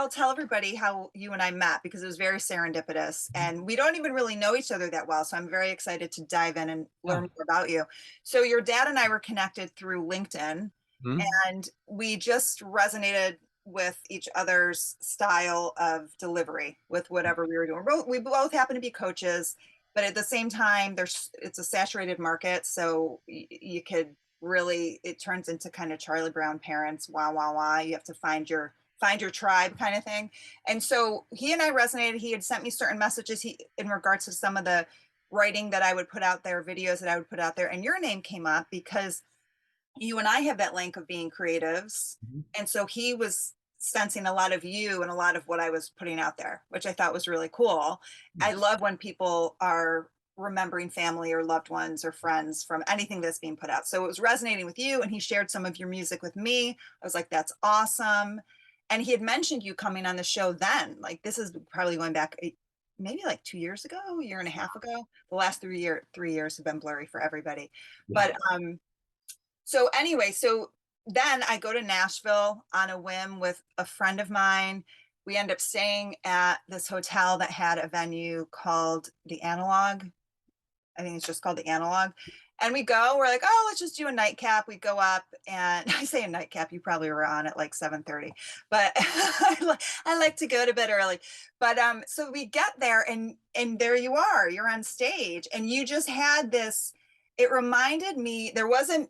I'll tell everybody how you and I met because it was very serendipitous and we don't even really know each other that well. So I'm very excited to dive in and learn Yeah. more about you. So your dad and I were connected through LinkedIn Mhm. and we just resonated with each other's style of delivery with whatever we were doing. We both happen to be coaches, but at the same time, it's a saturated market. So you could really, it turns into kind of Charlie Brown parents, wah, wah, wah. You have to find your tribe kind of thing. And so he and I resonated. He had sent me certain messages in regards to some of the writing that I would put out there, videos that I would put out there. And your name came up because you and I have that link of being creatives. Mhm. And so he was sensing a lot of you and a lot of what I was putting out there, which I thought was really cool. I Nice. love when people are remembering family or loved ones or friends from anything that's being put out. So it was resonating with you, and he shared some of your music with me. I was like, that's awesome. And he had mentioned you coming on the show then. Like this is probably going back maybe like 2 years ago, a year and a half ago. The last 3 years have been blurry for everybody. Yeah. But so anyway, so then I go to Nashville on a whim with a friend of mine. We end up staying at this hotel that had a venue called the Analog. I think it's just called the Analog. And we go, we're like, oh, let's just do a nightcap. We go up and I say a nightcap, you probably were on at like 7:30, but I like to go to bed early. But so we get there and there you are, you're on stage and you just had this, it reminded me, there wasn't,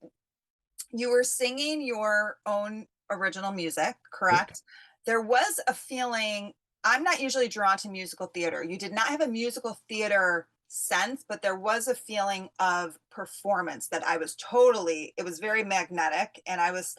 you were singing your own original music, Yep. correct? There was a feeling, I'm not usually drawn to musical theater. You did not have a musical theater sense, but there was a feeling of performance that I was totally, it was very magnetic. And I was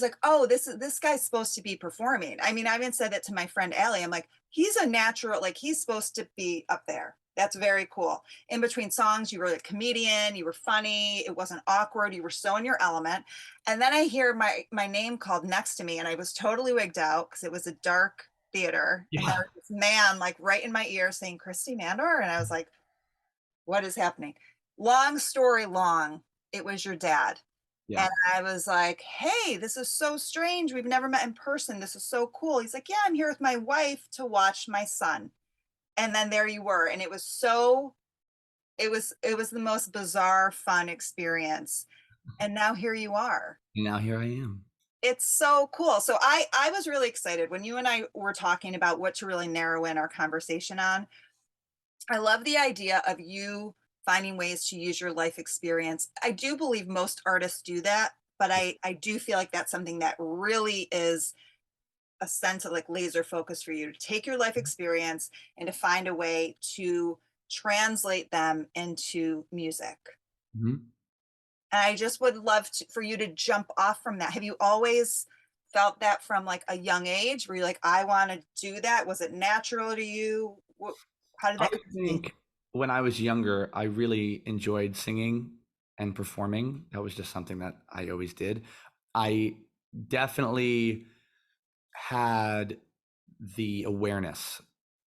like, oh, this guy's supposed to be performing. I mean, I even said that to my friend Allie. I'm like, he's a natural, like he's supposed to be up there. That's very cool. In between songs, you were a comedian, you were funny, it wasn't awkward, you were so in your element. And then I hear my name called next to me, and I was totally wigged out because it was a dark theater. And there Yeah. was this man like right in my ear saying Christy Mandor. And I was like, what is happening? Long story long, it was your dad. Yeah. And I was like, hey, this is so strange. We've never met in person. This is so cool. He's like, yeah, I'm here with my wife to watch my son. And then there you were. And it was the most bizarre, fun experience. And now here you are. And now here I am. It's so cool. So I was really excited when you and I were talking about what to really narrow in our conversation on. I love the idea of you finding ways to use your life experience. I do believe most artists do that, but I do feel like that's something that really is a sense of like laser focus for you to take your life experience and to find a way to translate them into music. Mhm. And I just would love for you to jump off from that. Have you always felt that from like a young age? Were you like, I want to do that? Was it natural to you? How did I that come to be? think when I was younger, I really enjoyed singing and performing. That was just something that I always did. I definitely had the awareness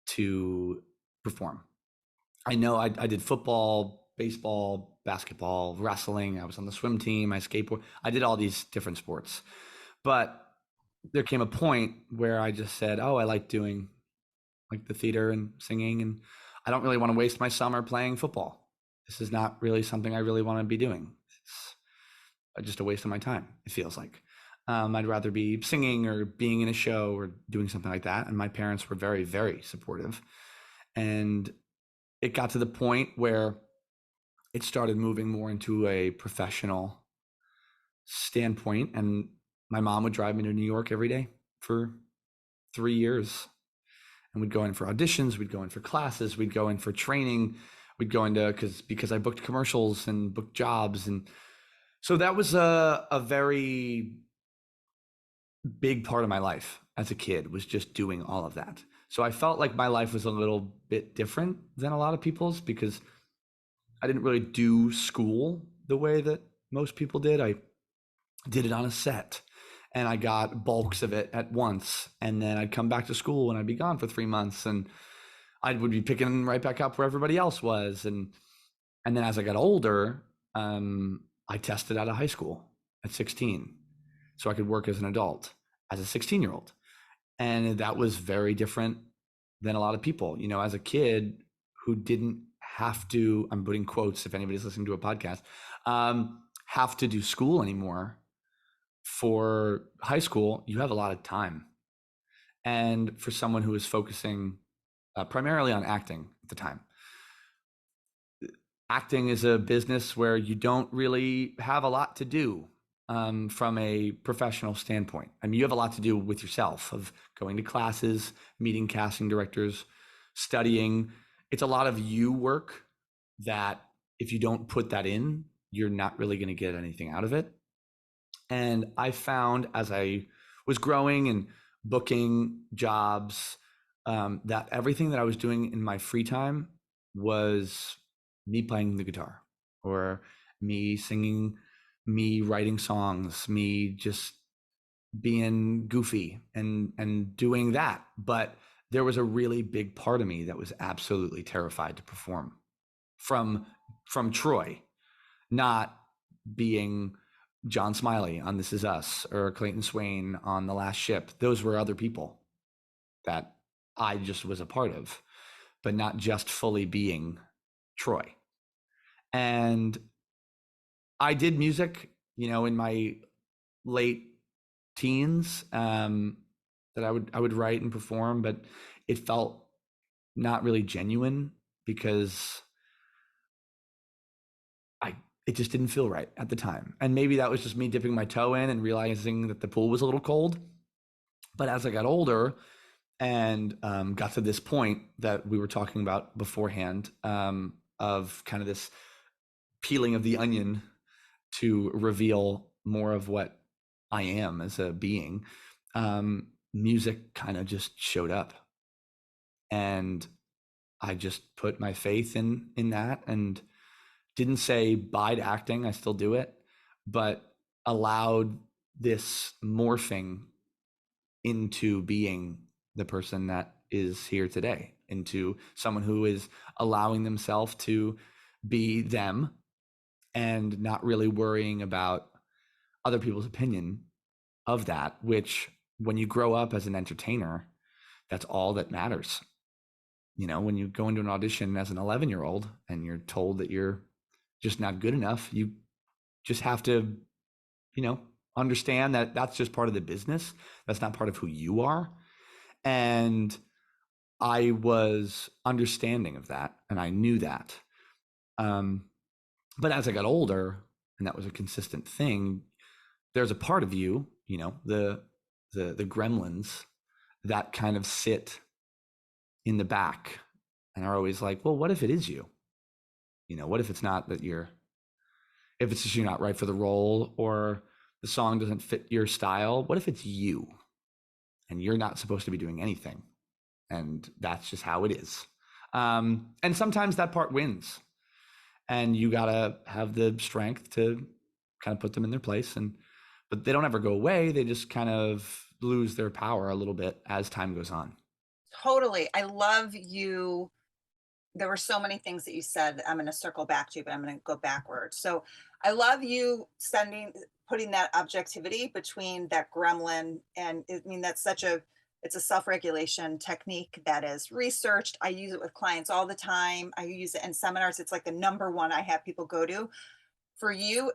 to perform. I know I did football, baseball, basketball, wrestling. I was on the swim team. I skateboard. I did all these different sports. But there came a point where I just said, "Oh, I like doing like the theater and singing, and I don't really want to waste my summer playing football. This is not really something I really want to be doing. It's just a waste of my time. It feels like I'd rather be singing or being in a show or doing something like that." And my parents were very, very supportive, and it got to the point where it started moving more into a professional standpoint. And my mom would drive me to New York every day for 3 years. And we'd go in for auditions, we'd go in for classes, we'd go in for training, we'd go into because I booked commercials and booked jobs. And so that was a very big part of my life as a kid, was just doing all of that. So I felt like my life was a little bit different than a lot of people's because I didn't really do school the way that most people did. I did it on a set and I got bulks of it at once. And then I'd come back to school and I'd be gone for 3 months and I would be picking right back up where everybody else was. And then as I got older, I tested out of high school at 16 so I could work as an adult as a 16-year-old. And that was very different than a lot of people. As a kid who didn't have to, I'm putting quotes if anybody's listening to a podcast, have to do school anymore for high school, you have a lot of time. And for someone who was focusing primarily on acting at the time, acting is a business where you don't really have a lot to do from a professional standpoint. I mean, you have a lot to do with yourself of going to classes, meeting casting directors, studying. It's a lot of you work that if you don't put that in, you're not really going to get anything out of it. And I found as I was growing and booking jobs, that everything that I was doing in my free time was me playing the guitar or me singing, me writing songs, me just being goofy and doing that. But there was a really big part of me that was absolutely terrified to perform from Troy, not being John Smiley on This Is Us or Clayton Swain on The Last Ship. Those were other people that I just was a part of, but not just fully being Troy. And I did music, in my late teens, that I would write and perform, but it felt not really genuine because it just didn't feel right at the time. And maybe that was just me dipping my toe in and realizing that the pool was a little cold. But as I got older and got to this point that we were talking about beforehand, of kind of this peeling of the onion to reveal more of what I am as a being, music kind of just showed up. And I just put my faith in that and didn't say bye to acting. I still do it, but allowed this morphing into being the person that is here today, into someone who is allowing themselves to be them and not really worrying about other people's opinion of that, which when you grow up as an entertainer, that's all that matters. When you go into an audition as an 11-year-old and you're told that you're just not good enough, you just have to, understand that that's just part of the business. That's not part of who you are. And I was understanding of that and I knew that. But as I got older, and that was a consistent thing, there's a part of you, the gremlins that kind of sit in the back and are always like, well, what if it is you? What if it's not that if it's just you're not right for the role or the song doesn't fit your style? What if it's you and you're not supposed to be doing anything? And that's just how it is. And sometimes that part wins and you got to have the strength to kind of put them in their place. But they don't ever go away. They just kind of lose their power a little bit as time goes on. Totally. I love you. There were so many things that you said that I'm going to circle back to, but I'm going to go backwards. So I love you putting that objectivity between that gremlin. And I mean, it's a self-regulation technique that is researched. I use it with clients all the time. I use it in seminars. It's like the number one I have people go to. For you,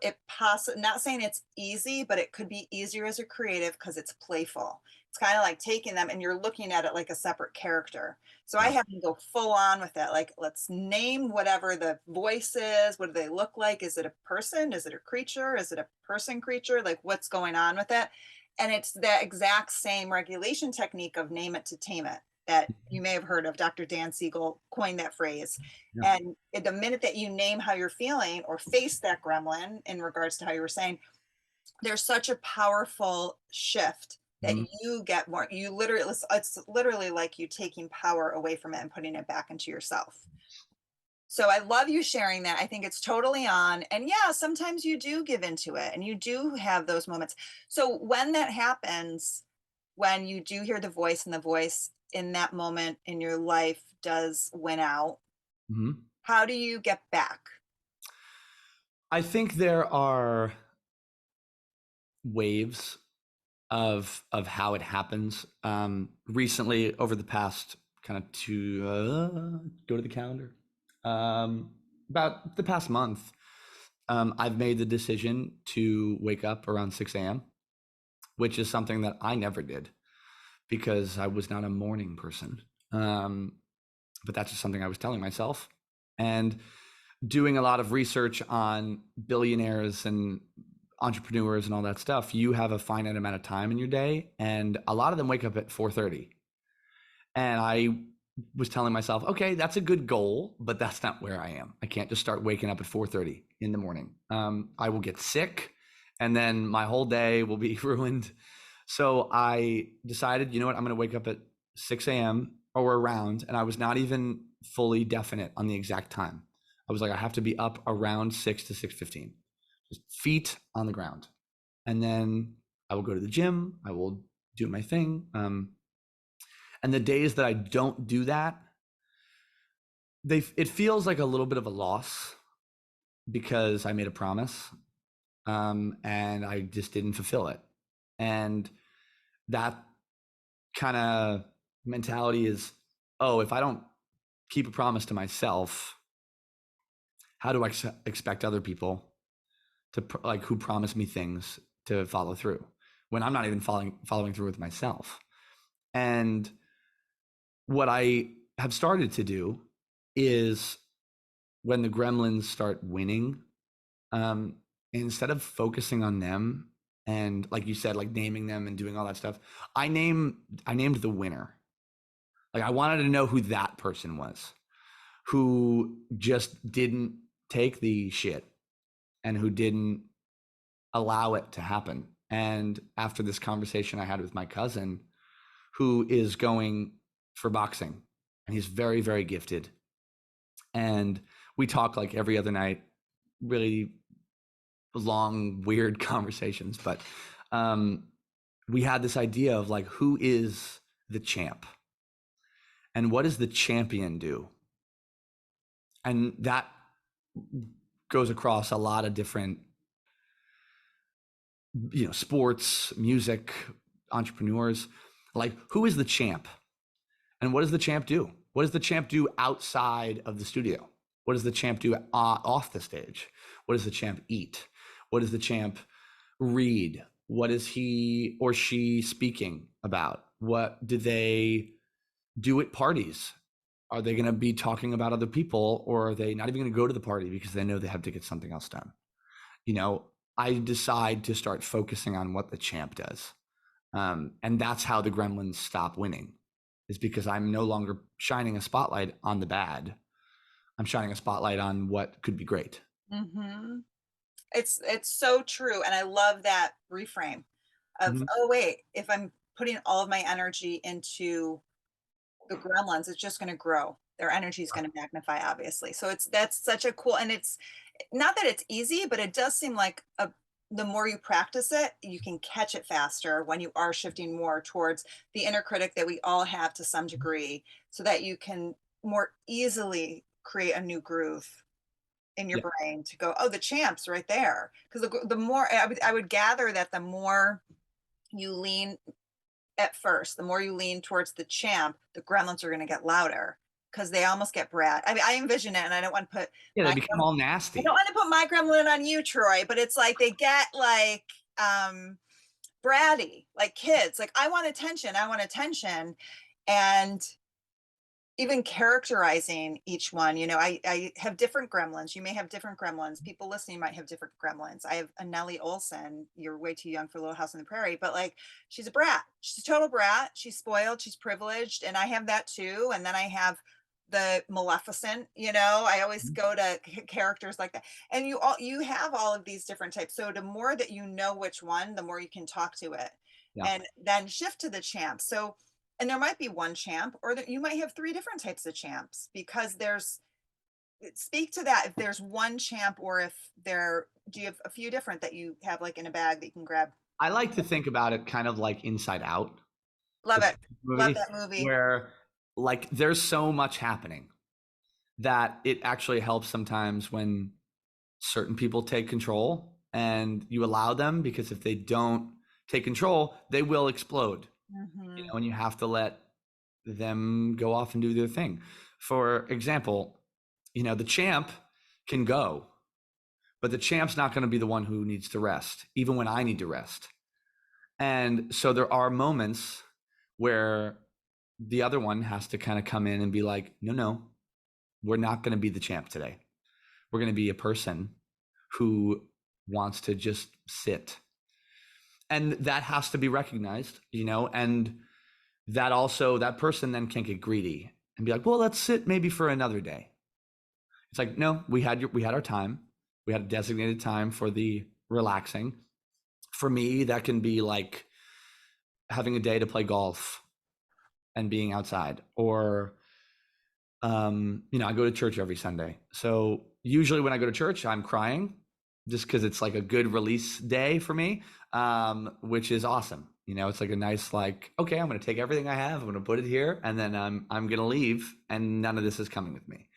not saying it's easy, but it could be easier as a creative because it's playful. It's kind of like taking them and you're looking at it like a separate character. So I Yeah. have them go full on with that. Like, let's name whatever the voice is. What do they look like? Is it a person? Is it a creature? Is it a person creature? Like, what's going on with it? And it's that exact same regulation technique of name it to tame it that you may have heard of. Dr. Dan Siegel coined that phrase. Yeah. And the minute that you name how you're feeling or face that gremlin in regards to how you were saying, there's such a powerful shift that Mhm. you get more. It's literally like you taking power away from it and putting it back into yourself. So I love you sharing that. I think it's totally on. And yeah, sometimes you do give into it and you do have those moments. So when that happens, when you do hear the voice and the voice in that moment in your life does win out, Mhm. how do you get back? I think there are waves of how it happens. Recently, over the past kind of two, go to the calendar, about the past month, I've made the decision to wake up around 6 a.m., which is something that I never did because I was not a morning person. But that's just something I was telling myself. And doing a lot of research on billionaires and entrepreneurs and all that stuff, you have a finite amount of time in your day, and a lot of them wake up at 4:30. And I was telling myself, okay, that's a good goal, but that's not where I am. I can't just start waking up at 4:30 in the morning. I will get sick, and then my whole day will be ruined. So I decided, you know what, I'm going to wake up at 6 a.m. or around, and I was not even fully definite on the exact time. I was like, I have to be up around 6 to 6:15, just feet on the ground. And then I will go to the gym. I will do my thing. And the days that I don't do that, it feels like a little bit of a loss because I made a promise, and I just didn't fulfill it. And that kind of mentality is, oh, if I don't keep a promise to myself, how do I expect other people to like who promise me things to follow through when I'm not even following through with myself? And what I have started to do is when the gremlins start winning, instead of focusing on them and, like you said, like naming them and doing all that stuff, I named the winner. Like I wanted to know who that person was, who just didn't take the shit and who didn't allow it to happen. And after this conversation I had with my cousin, who is going for boxing, and he's very, very gifted. And we talk like every other night, really long, weird conversations. But we had this idea of like, who is the champ? And what does the champion do? And that goes across a lot of different, sports, music, entrepreneurs. Like, who is the champ? And what does the champ do? What does the champ do outside of the studio? What does the champ do off the stage? What does the champ eat? What does the champ read? What is he or she speaking about? What do they do at parties? Are they going to be talking about other people, or are they not even going to go to the party because they know they have to get something else done? I decide to start focusing on what the champ does. And that's how the gremlins stop winning, is because I'm no longer shining a spotlight on the bad. I'm shining a spotlight on what could be great. Mm-hmm. It's so true, and I love that reframe of, Mm-hmm. oh wait, if I'm putting all of my energy into the gremlins, it's just going to grow. Their energy is going to magnify, obviously. So that's such a cool, and it's not that it's easy, but it does seem like the more you practice it, you can catch it faster when you are shifting more towards the inner critic that we all have to some degree, so that you can more easily create a new groove in your Yeah. brain to go, oh, the champ's right there. Because the more I would gather that the more you lean at first, the more you lean towards the champ, the gremlins are going to get louder because they almost get brat. I mean, I envision it, and I don't want to put Yeah, they my become all I don't nasty. want to put my gremlin on you, Troy, but it's like they get like bratty, like kids. Like, I want attention, I want attention. And even characterizing each one, I have different gremlins. You may have different gremlins. People listening might have different gremlins. I have a Nellie Olson. You're way too young for Little House on the Prairie, but like, she's a brat. She's a total brat. She's spoiled. She's privileged. And I have that too. And then I have the Maleficent, I always go to characters like that. And you have all of these different types. So the more that you know which one, the more you can talk to it, Yeah. and then shift to the champ. So, and there might be one champ, or that you might have three different types of champs, because speak to that, if there's one champ, or if do you have a few different that you have like in a bag that you can grab? I like to think about it kind of like Inside Out, Love the it. Love movie, that movie. where like there's so much happening that it actually helps sometimes when certain people take control and you allow them, because if they don't take control, they will explode, Hmm. and you have to let them go off and do their thing. For example, the champ can go, but the champ's not going to be the one who needs to rest, even when I need to rest. And so there are moments where the other one has to kind of come in and be like, no, no, we're not going to be the champ today. We're going to be a person who wants to just sit. And that has to be recognized, and that person then can't get greedy and be like, well, let's sit maybe for another day. It's like, no, we had our time. We had a designated time for the relaxing. For me, that can be like having a day to play golf and being outside, or I go to church every Sunday. So usually when I go to church, I'm crying just because it's like a good release day for me, which is awesome. It's like a nice, like, okay, I'm going to take everything I have, I'm going to put it here, and then I'm going to leave, and none of this is coming with me.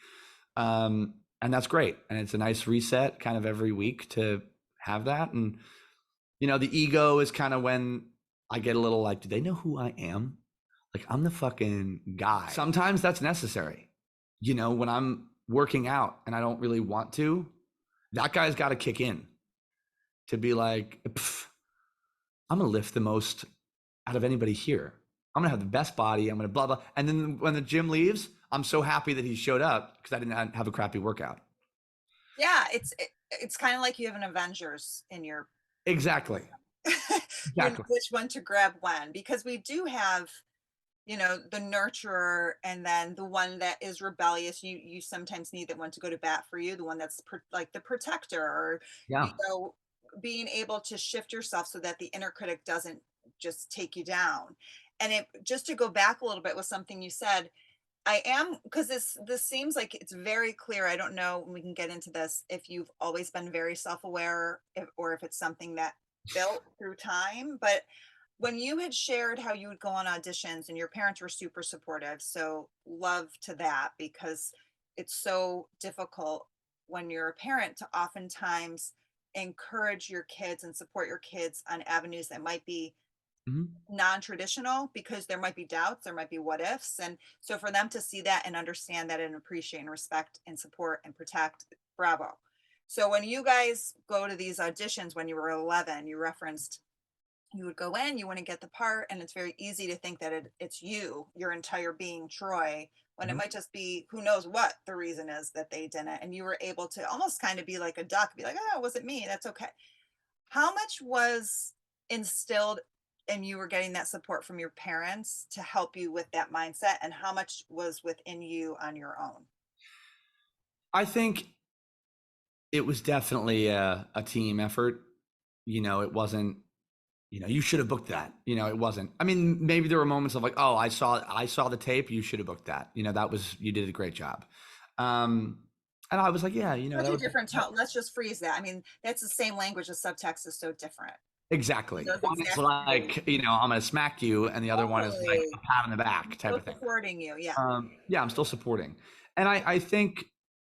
And that's great. And it's a nice reset kind of every week to have that. And, the ego is kind of when I get a little like, do they know who I am? Like, I'm the fucking guy. Sometimes that's necessary. When I'm working out and I don't really want to, that guy's got to kick in to be like, I'm going to lift the most out of anybody here. I'm going to have the best body. I'm going to blah, blah. And then when the gym leaves, I'm so happy that he showed up because I didn't have a crappy workout. Yeah, it's kind of like you have an Avengers in your Exactly. you know Exactly. which one to grab when, because we do have, the nurturer, and then the one that is rebellious. You sometimes need that one to go to bat for you, the one that's like the protector, or you Yeah. know being able to shift yourself so that the inner critic doesn't just take you down. And it just to go back a little bit with something you said, I am, because this seems like it's very clear. I don't know, we can get into this, if you've always been very self-aware, or if it's something that built through time. But when you had shared how you would go on auditions and your parents were super supportive, so love to that, because it's so difficult when you're a parent to oftentimes encourage your kids and support your kids on avenues that might be Mhm. non-traditional, because there might be doubts, there might be what ifs. And so for them to see that and understand that and appreciate and respect and support and protect, bravo. So when you guys go to these auditions when you were 11, you referenced you would go in, you want to get the part, and it's very easy to think that it's you, your entire being, Troy, when it Mhm. might just be who knows what the reason is that they didn't. And you were able to almost kind of be like a duck, be like, oh, it wasn't me, that's okay. How much was instilled and you were getting that support from your parents to help you with that mindset, and how much was within you on your own? I think it was definitely a team effort. It wasn't, you should have booked that. It wasn't. I mean, maybe there were moments of like, oh, I saw the tape. You should have booked that. You did a great job. Um, and I was like, yeah, Such that a would different tone. Let's just freeze that. I mean, that's the same language. The subtext is so different. exactly. Those One is exact words. like, I'm going to smack you, and the other one is like Totally. a pat on the back type So of thing. supporting you. Yeah. Yeah, I'm still supporting, and I think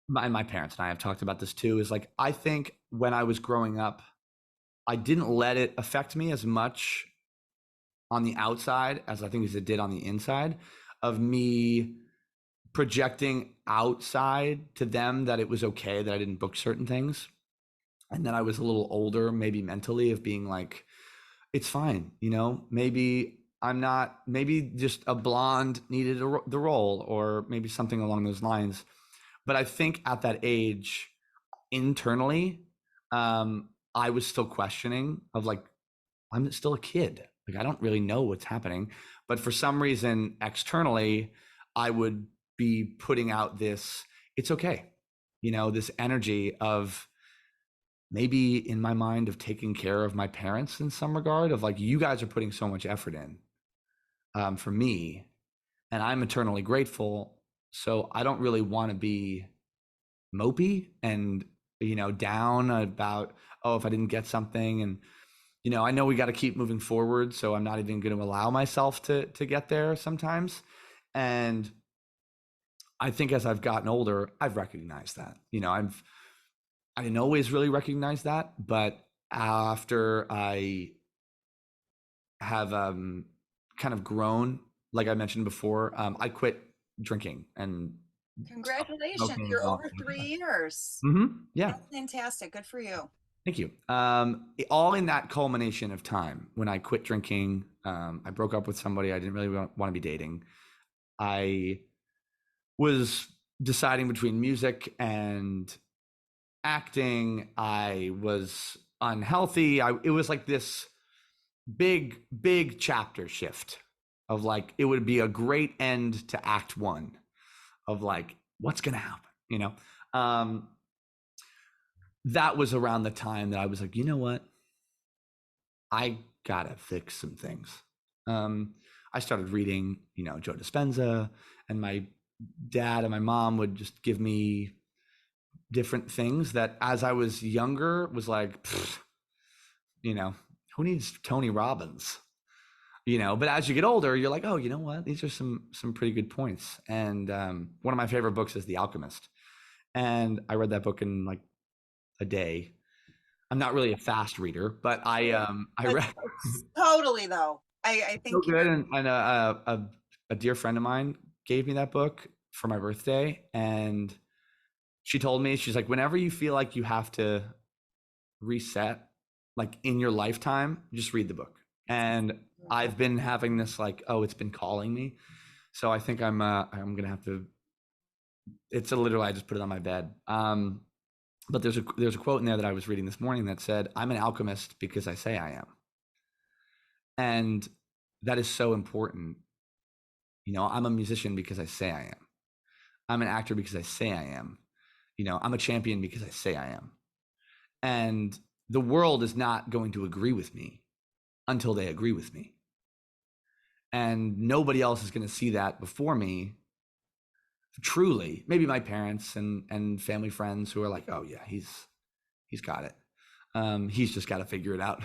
my parents and I have talked about this too. Is like, I think when I was growing up, I didn't let it affect me as much on the outside as I think as it did on the inside, of me projecting outside to them that it was okay that I didn't book certain things. And then I was a little older, maybe mentally, of being like, it's fine, maybe I'm not, maybe just a blonde needed the role, or maybe something along those lines. But I think at that age, internally, I was still questioning of like, I'm still a kid. Like, I don't really know what's happening. But for some reason, externally, I would be putting out this, it's okay, this energy of maybe in my mind of taking care of my parents in some regard, of like, you guys are putting so much effort in for me, and I'm eternally grateful. So I don't really want to be mopey and, down about, oh, if I didn't get something. And I know we got to keep moving forward, so I'm not even going to allow myself to get there sometimes. And I think as I've gotten older, I've recognized that. I didn't always really recognize that, but after I have kind of grown. Like I mentioned before, I quit drinking and Congratulations, smoking you're and all over that. 3 years. Yeah, That's fantastic. Good for you. thank you. All in that culmination of time when I quit drinking, I broke up with somebody I didn't really want to be dating. I was deciding between music and acting. I was unhealthy. It was like this big chapter shift of like, it would be a great end to act one of like, what's going to happen, you know? Um, that was around the time that I was like, you know what? I gotta fix some things. Um, I started reading, Joe Dispenza, and my dad and my mom would just give me different things that, as I was younger, was like, you know, who needs Tony Robbins? But as you get older, you're like, oh, you know what? These are some pretty good points. And one of my favorite books is The Alchemist, and I read that book in like a day. I'm not really a fast reader, but I But read totally though. I so think good, you're and a dear friend of mine gave me that book for my birthday, and she told me, she's like, whenever you feel like you have to reset, like in your lifetime, just read the book. And I've been having this like, oh, it's been calling me, so I think I'm gonna have to. It's a literally, I just put it on my bed. But there's a quote in there that I was reading this morning that said, "I'm an alchemist because I say I am," and that is so important. I'm a musician because I say I am. I'm an actor because I say I am. I'm a champion because I say I am. And the world is not going to agree with me until they agree with me. And nobody else is going to see that before me. Truly, maybe my parents and family friends who are like, "Oh yeah, he's got it. He's just got to figure it out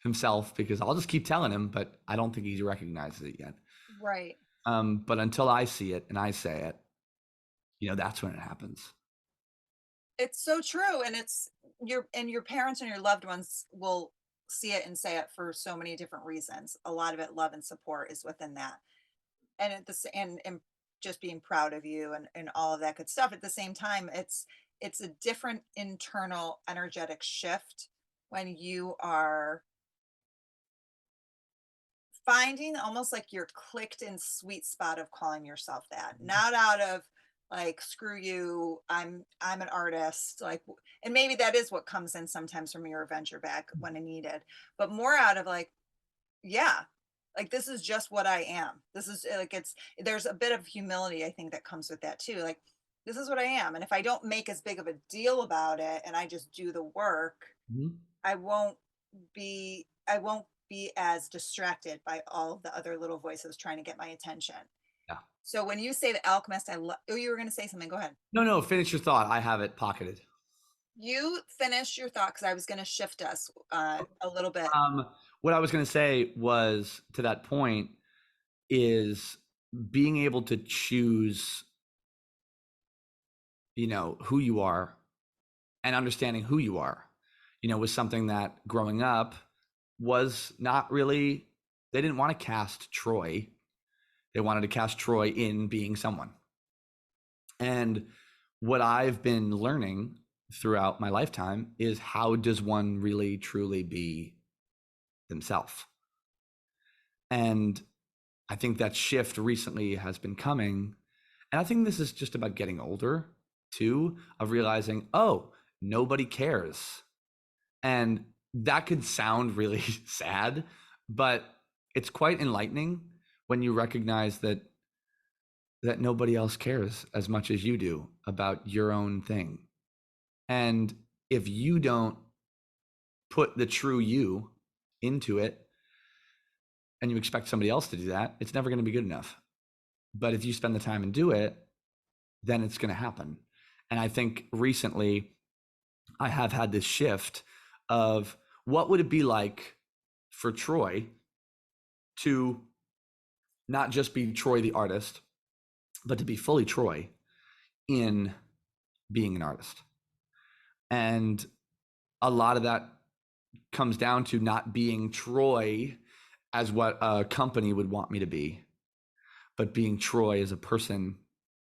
himself," because I'll just keep telling him, but I don't think he recognizes it yet. right. But until I see it and I say it, that's when it happens. It's so true. And your parents and your loved ones will see it and say it for so many different reasons. A lot of it, love and support is within that. And at this and just being proud of you and all of that good stuff. At the same time, it's a different internal energetic shift when you are finding almost like your clicked in sweet spot of calling yourself that, not out of like screw you, I'm an artist, like and maybe that is what comes in sometimes from your adventure back when I needed, but more out of like, yeah, like this is just what I am. This is like it's there's a bit of humility I think that comes with that too. Like this is what I am. And if I don't make as big of a deal about it and I just do the work, Mhm. I won't be as distracted by all of the other little voices trying to get my attention. Yeah. So when you say the alchemist, I love. Oh, you were going to say something. Go ahead. No, no, finish your thought. I have it pocketed. You finish your thought because I was going to shift us a little bit. What I was going to say was, to that point, is being able to choose, who you are, and understanding who you are, was something that growing up was not really, they didn't want to cast Troy. They wanted to cast Troy in being someone. And what I've been learning throughout my lifetime is, how does one really truly be themselves? And I think that shift recently has been coming. And I think this is just about getting older too, of realizing, oh, nobody cares. And that could sound really sad, but it's quite enlightening when you recognize that nobody else cares as much as you do about your own thing. And if you don't put the true you into it, and you expect somebody else to do that, it's never going to be good enough. But if you spend the time and do it, then it's going to happen. And I think recently I have had this shift of, what would it be like for Troy to not just be Troy the artist, but to be fully Troy in being an artist. And a lot of that comes down to not being Troy as what a company would want me to be, but being Troy as a person,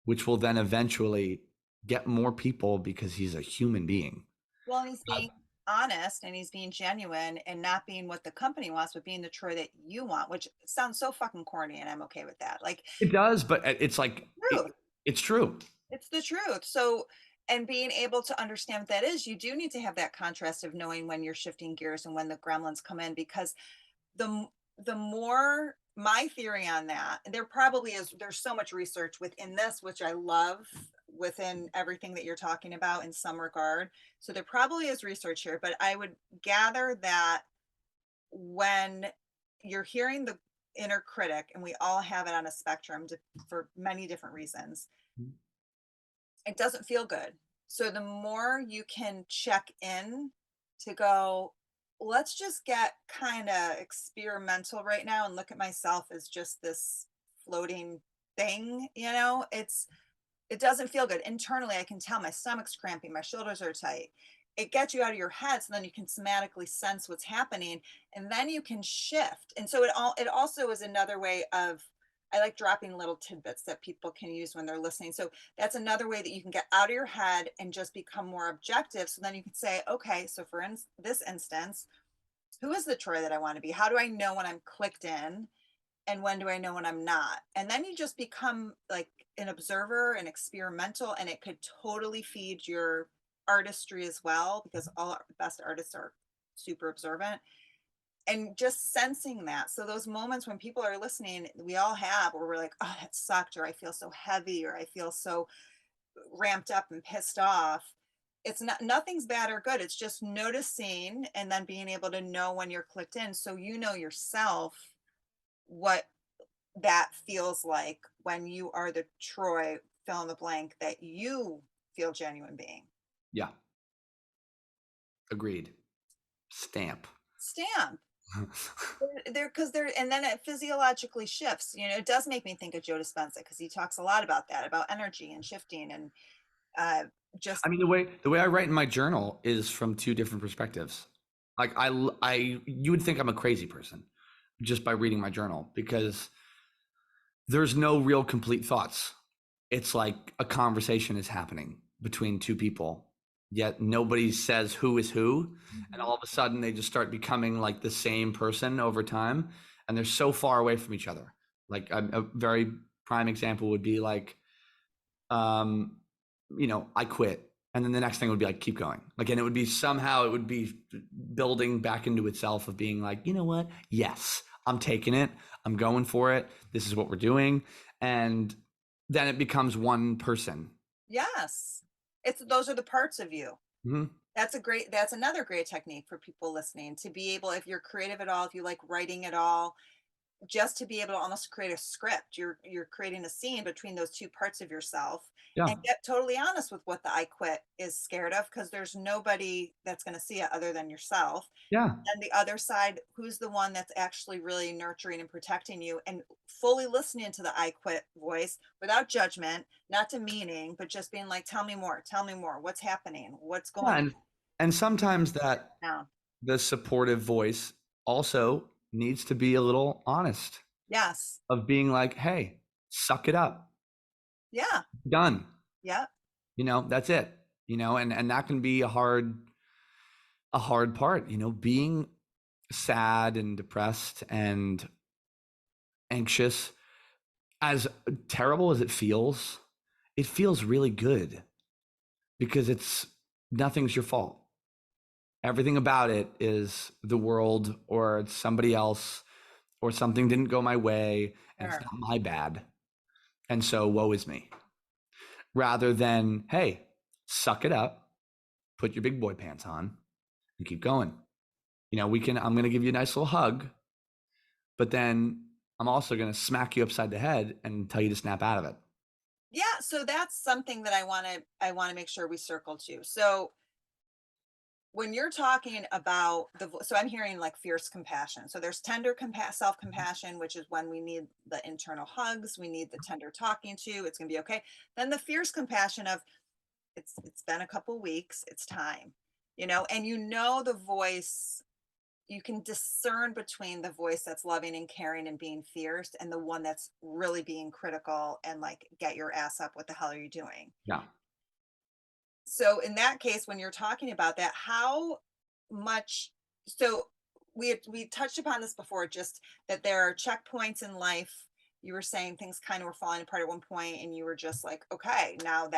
which will then eventually get more people because he's a human being. Well, he's being honest and he's being genuine and not being what the company wants, but being the Troy that you want, which sounds so fucking corny, and I'm okay with that. Like, It does, but it's like truth. it's true. It's the truth. So, and being able to understand what that is, you do need to have that contrast of knowing when you're shifting gears and when the gremlins come in, because the more, my theory on that, there probably is, there's so much research within this, which I love, within everything that you're talking about in some regard. So there probably is research here, but I would gather that when you're hearing the inner critic, and we all have it on a spectrum for many different reasons, it doesn't feel good. So the more you can check in to go, let's just get kind of experimental right now and look at myself as just this floating thing, it doesn't feel good. Internally, I can tell my stomach's cramping, my shoulders are tight. It gets you out of your head, so then you can somatically sense what's happening, and then you can shift. And so it also is another way of, I like dropping little tidbits that people can use when they're listening. So that's another way that you can get out of your head and just become more objective. So then you can say, okay, so for this instance, who is the Troy that I want to be? How do I know when I'm clicked in? And when do I know when I'm not? And then you just become like an observer and experimental, and it could totally feed your artistry as well, because all our best artists are super observant, and just sensing that. So those moments when people are listening, we all have, where we're like, oh, that sucked, or I feel so heavy, or I feel so ramped up and pissed off. It's not, nothing's bad or good. It's just noticing and then being able to know when you're clicked in. So you know yourself what that feels like when you are the Troy, fill in the blank, that you feel genuine being. Yeah, agreed. Stamp. Stamp. There, because there, and then it physiologically shifts. It does make me think of Joe Dispenza, because he talks a lot about that, about energy and shifting, and uh, just I mean, the way I write in my journal is from two different perspectives. Like you would think I'm a crazy person just by reading my journal, because there's no real complete thoughts. It's like a conversation is happening between two people, yet nobody says who is who. And Mhm. all of a sudden they just start becoming like the same person over time. And they're so far away from each other. Like a very prime example would be like, um, I quit. And then the next thing would be like, keep going. Like, and it would be somehow, it would be building back into itself of being like, you know what? Yes, I'm taking it. I'm going for it. This is what we're doing. And then it becomes one person. Yes, it's, those are the parts of you. Mhm. That's another great technique for people listening, to be able, if you're creative at all, if you like writing at all, just to be able to almost create a script. You're creating a scene between those two parts of yourself, Yeah. and get totally honest with what the I quit is scared of, because there's nobody that's going to see it other than yourself. Yeah. And the other side, who's the one that's actually really nurturing and protecting you, and fully listening to the I quit voice without judgment, not demeaning, but just being like, tell me more, what's happening, what's Yeah. going And sometimes that on. the supportive voice also needs to be a little honest Yes. of being like, hey, suck it up. Yeah. Done. Yeah. That's it. And that can be a hard part, being sad and depressed and anxious, as terrible as it feels really good, because it's nothing's your fault. Everything about it is the world, or it's somebody else, or something didn't go my way, and it's Sure. not my bad. And so woe is me. Rather than, hey, suck it up, put your big boy pants on and keep going. I'm going to give you a nice little hug, but then I'm also going to smack you upside the head and tell you to snap out of it. Yeah, so that's something that I want to make sure we circle to. So when you're talking about so I'm hearing like fierce compassion. So there's tender self-compassion, which is when we need the internal hugs, we need the tender talking to, it's going to be okay. Then the fierce compassion of, it's been a couple weeks, it's time. And the voice you can discern between the voice that's loving and caring and being fierce and the one that's really being critical and like, get your ass up, what the hell are you doing? Yeah. So in that case, when you're talking about that, how much, so we touched upon this before, just that there are checkpoints in life. You were saying things kind of were falling apart at one point and you were just like, okay, now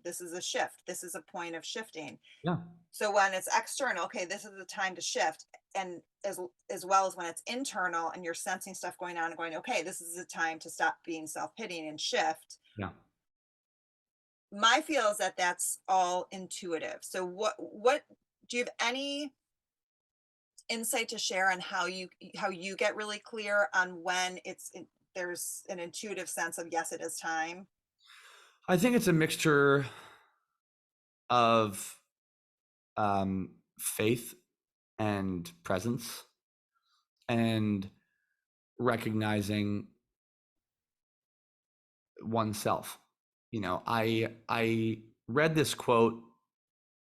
this is a shift. This is a point of shifting. Yeah. So when it's external, okay, this is the time to shift. And as well as when it's internal and you're sensing stuff going on and going, okay, this is the time to stop being self-pitying and shift. Yeah. My feel is that that's all intuitive. So what do you have any insight to share on how you get really clear on when there's an intuitive sense of yes, it is time? I think it's a mixture of faith and presence and recognizing oneself. I read this quote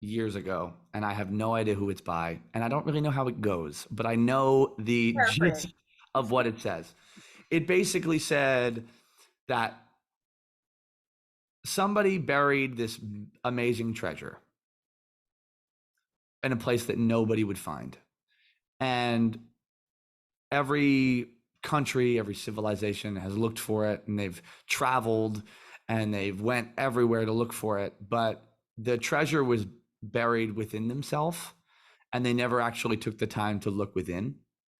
years ago and I have no idea who it's by and I don't really know how it goes, but I know the Paraphrase. gist of what it says. It basically said that somebody buried this amazing treasure in a place that nobody would find. And every country, every civilization has looked for it and they've traveled and they've went everywhere to look for it, but the treasure was buried within themselves and they never actually took the time to look within.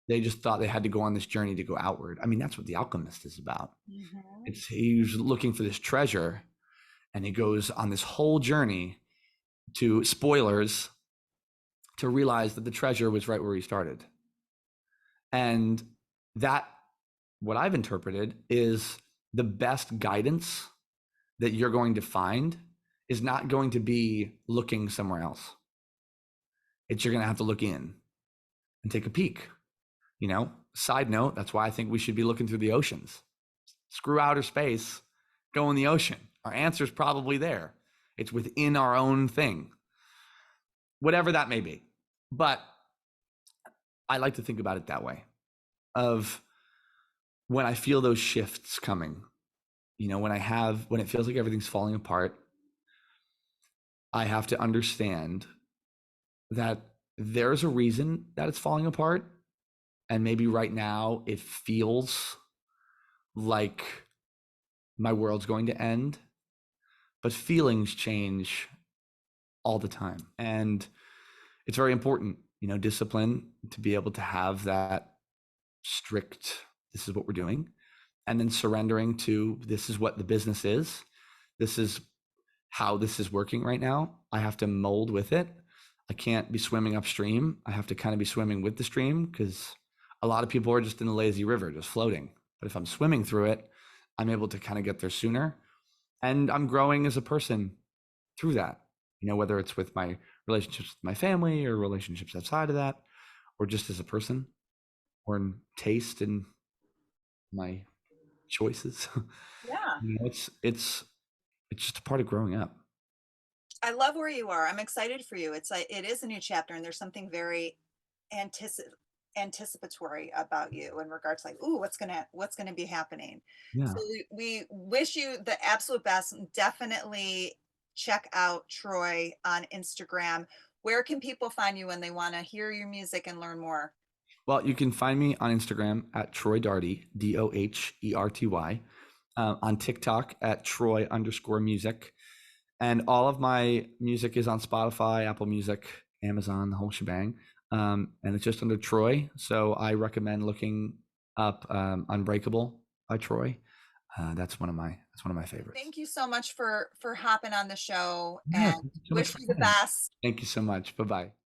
They just thought they had to go on this journey to go outward. I mean, that's what The Alchemist is about. Mhm. It's he's looking for this treasure and he goes on this whole journey to spoilers to realize that the treasure was right where he started. And that, what I've interpreted, is the best guidance that you're going to find is not going to be looking somewhere else. It's you're going to have to look in and take a peek. Side note, that's why I think we should be looking through the oceans. Screw outer space, go in the ocean. Our answer's probably there. It's within our own thing, whatever that may be. But I like to think about it that way of when I feel those shifts coming, when it feels like everything's falling apart, I have to understand that there's a reason that it's falling apart. And maybe right now it feels like my world's going to end, but feelings change all the time. And it's very important, discipline to be able to have that strict, this is what we're doing. And then surrendering to this is what the business is. This is how this is working right now. I have to mold with it. I can't be swimming upstream. I have to kind of be swimming with the stream because a lot of people are just in the lazy river, just floating. But if I'm swimming through it, I'm able to kind of get there sooner. And I'm growing as a person through that, whether it's with my relationships with my family or relationships outside of that, or just as a person or in taste and my choices. Yeah. It's just a part of growing up. I love where you are. I'm excited for you. It's like it is a new chapter, and there's something very antici- anticipatory about you in regards to like, ooh, what's gonna be happening. Yeah. So we wish you the absolute best. Definitely check out Troy on Instagram. Where can people find you when they want to hear your music and learn more? Well, you can find me on Instagram at Troy Doherty, Doherty, on TikTok at Troy_music. And all of my music is on Spotify, Apple Music, Amazon, the whole shebang. And it's just under Troy. So I recommend looking up Unbreakable by Troy. That's one of my favorites. Thank you so much for hopping on the show Yeah, and thank you so much wish for you the having me. best. Thank you so much. Bye bye.